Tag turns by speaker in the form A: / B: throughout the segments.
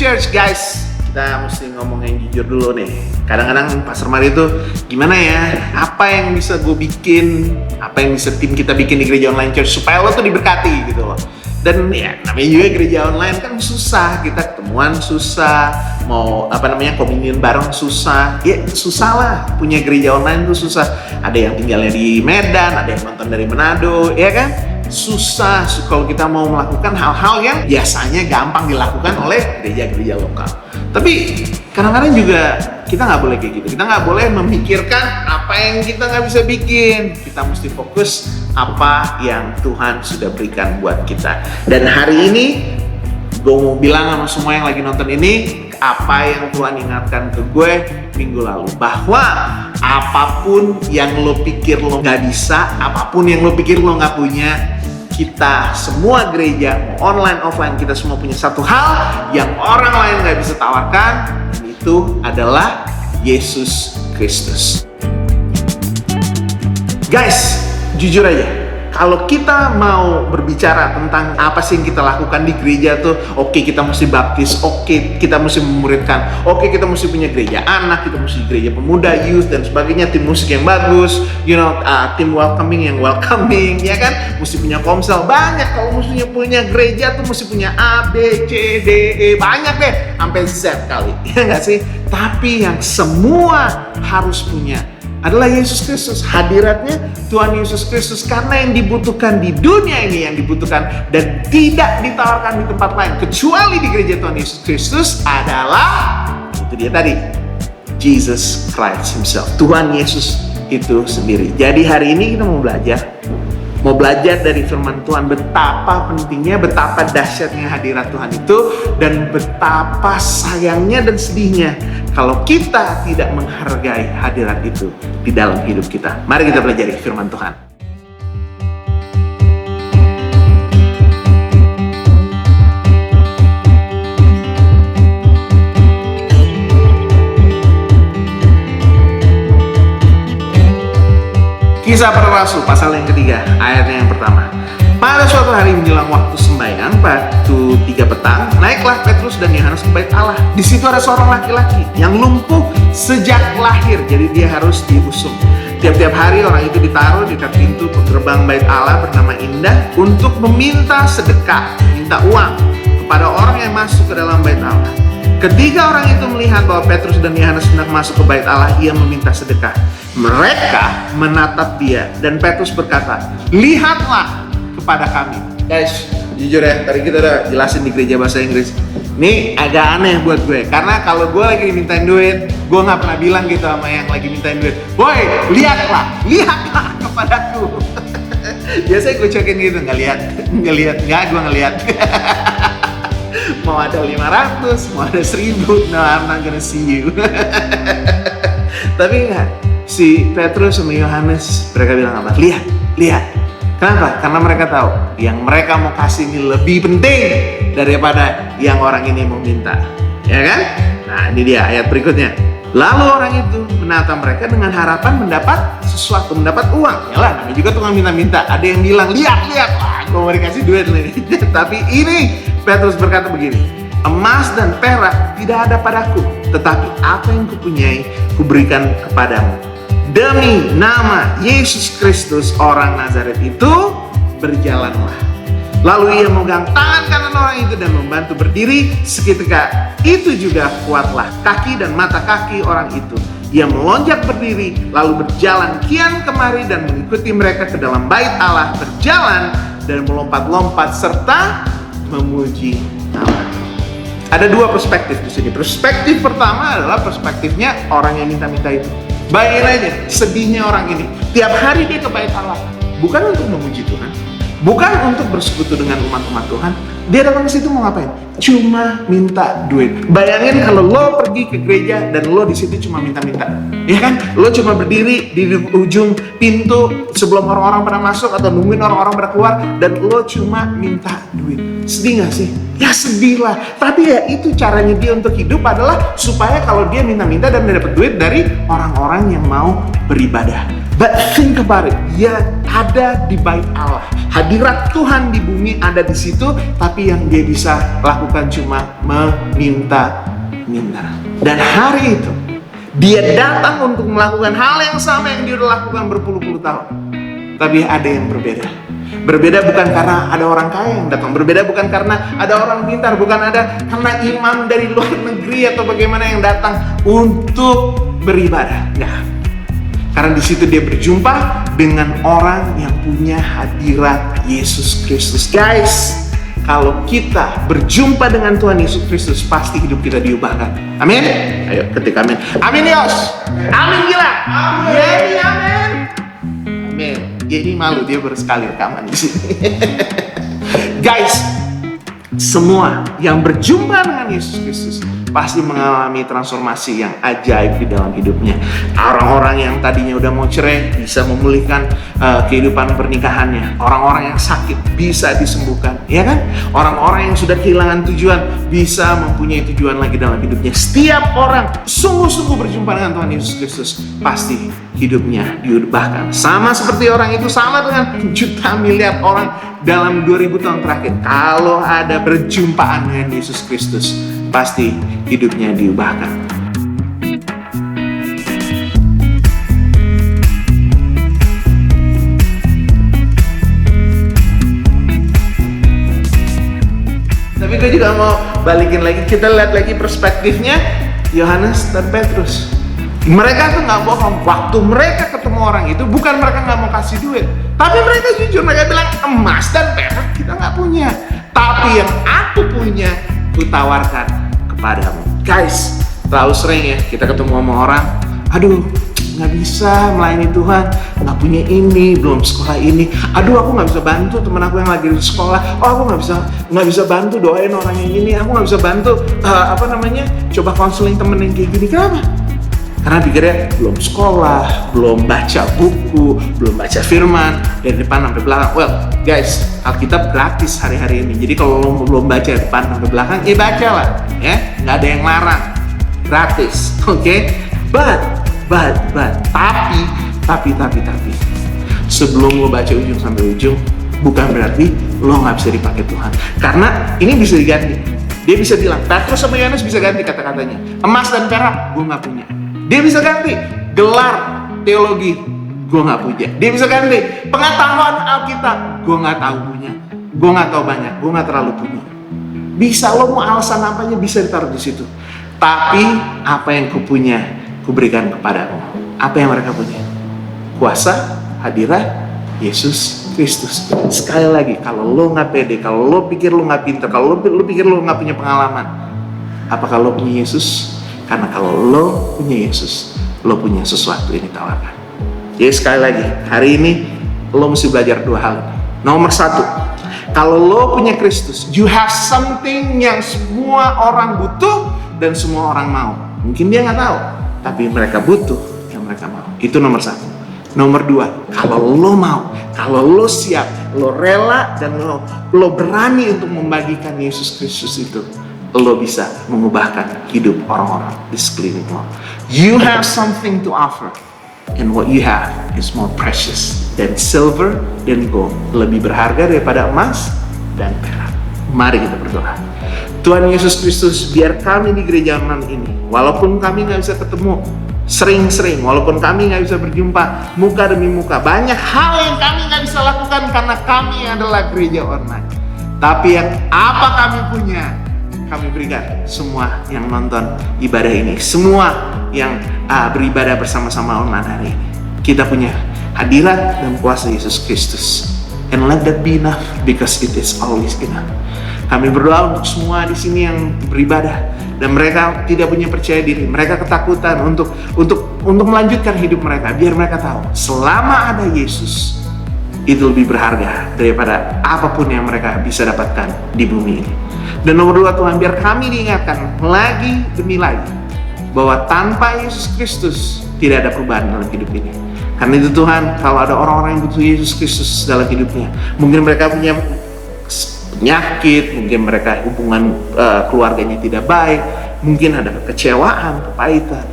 A: Church, guys. Kita mesti ngomong yang jujur dulu nih. Kadang-kadang Pastor Mari itu gimana ya? Apa yang bisa gue bikin? Apa yang bisa tim kita bikin di Gereja Online Church supaya lo tuh diberkati gitu loh. Dan ya namanya juga gereja online kan susah. Kita ketemuan susah. Mau komunion bareng susah. Ya susah lah. Punya gereja online tuh susah. Ada yang tinggalnya di Medan, ada yang nonton dari Manado, ya kan? Susah kalau kita mau melakukan hal-hal yang biasanya gampang dilakukan oleh gereja-gereja lokal. Tapi kadang-kadang juga kita nggak boleh kayak gitu. Kita nggak boleh memikirkan apa yang kita nggak bisa bikin. Kita mesti fokus apa yang Tuhan sudah berikan buat kita. Dan hari ini gue mau bilang sama semua yang lagi nonton ini, apa yang Tuhan ingatkan ke gue minggu lalu, bahwa apapun yang lo pikir lo nggak bisa, apapun yang lo pikir lo nggak punya, kita semua gereja online offline, kita semua punya satu hal yang orang lain nggak bisa tawarkan, dan itu adalah Yesus Kristus. Guys, jujur aja, kalau kita mau berbicara tentang apa sih yang kita lakukan di gereja tuh, oke, kita mesti baptis, oke, kita mesti memuridkan, oke, kita mesti punya gereja anak, kita mesti gereja pemuda, youth dan sebagainya, tim musik yang bagus, tim welcoming yang welcoming, ya kan, mesti punya komsel banyak. Kalau mestinya punya gereja tuh mesti punya A, B, C, D, E, banyak deh, sampai Z kali, ya nggak sih? Tapi yang semua harus punya adalah Yesus Kristus, hadiratnya Tuhan Yesus Kristus, karena yang dibutuhkan di dunia ini, yang dibutuhkan dan tidak ditawarkan di tempat lain kecuali di gereja Tuhan Yesus Kristus adalah, itu dia tadi, Jesus Christ Himself, Tuhan Yesus itu sendiri. Jadi hari ini kita mau belajar dari firman Tuhan, betapa pentingnya, betapa dahsyatnya hadirat Tuhan itu, dan betapa sayangnya dan sedihnya kalau kita tidak menghargai hadirat itu di dalam hidup kita. Mari kita pelajari firman Tuhan. Kisah Para Rasul pasal yang ketiga, ayatnya yang pertama. Pada suatu hari menjelang waktu sembahyang, waktu 3 petang, naiklah Petrus dan Yohanes ke bait Allah. Di situ ada seorang laki-laki yang lumpuh sejak lahir, jadi dia harus diusung. Tiap-tiap hari orang itu ditaruh di dekat pintu gerbang bait Allah bernama Indah untuk meminta sedekah, minta uang kepada orang yang masuk ke dalam bait Allah. Ketika orang itu melihat bahwa Petrus dan Yohanes hendak masuk ke bait Allah, ia meminta sedekah. Mereka menatap dia dan Petrus berkata, "Lihatlah kepada kami." Guys, jujur ya, tadi kita udah jelasin di gereja bahasa Inggris. Ini agak aneh buat gue, karena kalau gue lagi dimintain duit, gue nggak pernah bilang gitu sama yang lagi mintain duit, "Boy, lihatlah kepadaku." Biasanya gue cokin gitu, nggak lihat, gue ngeliat. Mau ada 500, mau ada 1000, no, I'm not gonna see you. Tapi enggak, si Petrus sama Yohanes, mereka bilang apa? Lihat. Kenapa? Karena mereka tahu yang mereka mau kasih ini lebih penting daripada yang orang ini mau minta, ya kan? Nah, ini dia ayat berikutnya. Lalu orang itu menatap mereka dengan harapan mendapat sesuatu, mendapat uang. Yalah, namanya juga tukang minta-minta. Ada yang bilang, lihat, wah, gue mau dikasih duit nih. Tapi ini Petrus berkata begini, "Emas dan perak tidak ada padaku, tetapi apa yang kupunyai kuberikan kepadamu. Demi nama Yesus Kristus orang Nazaret itu, berjalanlah." Lalu ia memegang tangan kanan orang itu dan membantu berdiri. Seketika itu juga kuatlah kaki dan mata kaki orang itu. Ia melonjak berdiri, lalu berjalan kian kemari dan mengikuti mereka ke dalam bait Allah, berjalan dan melompat-lompat serta memuji Allah. Ada dua perspektif di sini. Perspektif pertama adalah perspektifnya orang yang minta-minta itu. Bayangin aja sedihnya orang ini. Tiap hari dia ke bait Allah, bukan untuk memuji Tuhan, bukan untuk bersekutu dengan umat-umat Tuhan. Dia datang ke situ mau ngapain? Cuma minta duit. Bayangin kalau lo pergi ke gereja dan lo di situ cuma minta-minta, ya kan? Lo cuma berdiri di ujung pintu sebelum orang-orang pada masuk atau nungguin orang-orang pada keluar dan lo cuma minta duit. Sedih gak sih? Ya sedih lah. Tapi ya itu caranya dia untuk hidup adalah supaya kalau dia minta-minta dan dia dapat duit dari orang-orang yang mau beribadah. But think about it, dia ada di bait Allah. Hadirat Tuhan di bumi ada di situ, tapi yang dia bisa lakukan cuma meminta-minta. Dan hari itu, dia datang untuk melakukan hal yang sama yang dia udah lakukan berpuluh-puluh tahun. Tapi ada yang berbeda. Berbeda bukan karena ada orang kaya yang datang, berbeda bukan karena ada orang pintar, bukan ada karena imam dari luar negeri atau bagaimana yang datang untuk beribadah. Enggak. Karena di situ dia berjumpa dengan orang yang punya hadirat Yesus Kristus. Guys, kalau kita berjumpa dengan Tuhan Yesus Kristus, pasti hidup kita diubahkan. Amin? Ayo ketik amin. Amin Yos. Amin gila. Amin. Amin. Amin. Jadi malu dia baru sekali rekaman di sini. Guys, semua yang berjumpa dengan Yesus Kristus pasti mengalami transformasi yang ajaib di dalam hidupnya. Orang-orang yang tadinya udah mau cerai bisa memulihkan kehidupan pernikahannya. Orang-orang yang sakit bisa disembuhkan, ya kan? Orang-orang yang sudah kehilangan tujuan bisa mempunyai tujuan lagi dalam hidupnya. Setiap orang sungguh-sungguh berjumpa dengan Tuhan Yesus Kristus, pasti hidupnya diubahkan. Sama seperti orang itu, sama dengan juta miliar orang dalam 2000 tahun terakhir. Kalau ada berjumpaan dengan Yesus Kristus, pasti hidupnya diubahkan. Tapi gue juga mau balikin lagi, kita lihat lagi perspektifnya Yohanes dan Petrus. Mereka tuh nggak bohong. Waktu mereka ketemu orang itu, bukan mereka nggak mau kasih duit, tapi mereka jujur. Mereka bilang, emas dan perak kita nggak punya, tapi yang aku punya ku tawarkan kepadamu. Guys, terlalu sering ya kita ketemu sama orang, aduh nggak bisa melayani Tuhan, nggak punya ini, belum sekolah ini, aduh aku nggak bisa bantu temen aku yang lagi di sekolah, oh aku nggak bisa bantu doain orang yang ini, aku nggak bisa bantu coba konseling temen yang kayak gini. Kenapa? Karena pikirnya belum sekolah, belum baca buku, belum baca firman dari depan sampai belakang. Well, guys, Alkitab gratis hari-hari ini. Jadi kalau lo belum baca depan sampai belakang, bacalah, ya. Nggak ada yang larang, gratis, oke? Okay? But, tapi, sebelum lo baca ujung sampai ujung, bukan berarti lo nggak bisa dipakai Tuhan. Karena ini bisa diganti. Dia bisa bilang, Petrus sama Yohanes bisa ganti kata-katanya. Emas dan perak, gue nggak punya. Dia bisa ganti gelar teologi, gue nggak punya. Dia bisa ganti pengetahuan Alkitab, gue nggak tahu punya. Gue nggak tahu banyak, gue nggak terlalu punya. Bisa, lo mau alasan apanya bisa ditaruh di situ. Tapi apa yang kupunya, kuberikan kepadamu. Apa yang mereka punya? Kuasa, hadirat Yesus Kristus. Sekali lagi, kalau lo nggak pede, kalau lo pikir lo nggak pintar, kalau lo pikir lo nggak punya pengalaman, apakah lo punya Yesus? Karena kalau lo punya Yesus, lo punya sesuatu yang ditawarkan. Jadi sekali lagi, hari ini lo mesti belajar dua hal. Nomor satu, kalau lo punya Kristus, you have something yang semua orang butuh dan semua orang mau. Mungkin dia nggak tahu, tapi mereka butuh yang mereka mau. Itu nomor satu. Nomor dua, kalau lo mau, kalau lo siap, lo rela dan lo berani untuk membagikan Yesus Kristus itu, lo bisa mengubahkan hidup orang-orang di sekeliling lo. You have something to offer, and what you have is more precious than silver dan gold. Lebih berharga daripada emas dan perak. Mari kita berdoa. Tuhan Yesus Kristus, biar kami di gereja online ini, walaupun kami nggak bisa ketemu sering-sering, walaupun kami nggak bisa berjumpa muka demi muka, banyak hal yang kami nggak bisa lakukan karena kami adalah gereja online. Tapi yang apa kami punya, kami berikan semua yang nonton ibadah ini, semua yang beribadah bersama-sama online hari ini. Kita punya hadirat dan kuasa Yesus Kristus. And let that be enough, because it is always enough. Kami berdoa untuk semua di sini yang beribadah dan mereka tidak punya percaya diri, mereka ketakutan untuk melanjutkan hidup mereka. Biar mereka tahu, selama ada Yesus, itu lebih berharga daripada apapun yang mereka bisa dapatkan di bumi ini. Dan nomor dua, Tuhan, biar kami diingatkan lagi demi lagi bahwa tanpa Yesus Kristus tidak ada perubahan dalam hidup ini. Karena itu Tuhan, kalau ada orang-orang yang butuh Yesus Kristus dalam hidupnya, mungkin mereka punya penyakit, mungkin mereka hubungan keluarganya tidak baik, mungkin ada kekecewaan, kepahitan.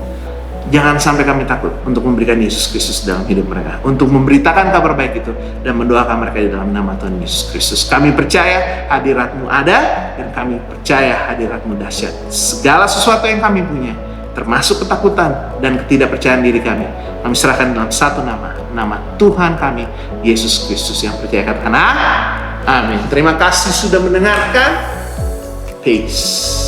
A: Jangan sampai kami takut untuk memberikan Yesus Kristus dalam hidup mereka, untuk memberitakan kabar baik itu dan mendoakan mereka di dalam nama Tuhan Yesus Kristus. Kami percaya hadirat-Mu ada dan kami percaya hadirat-Mu dahsyat. Segala sesuatu yang kami punya, termasuk ketakutan dan ketidakpercayaan diri kami serahkan dalam satu nama, nama Tuhan kami, Yesus Kristus yang percaya. Katakan amin. Terima kasih sudah mendengarkan. Peace.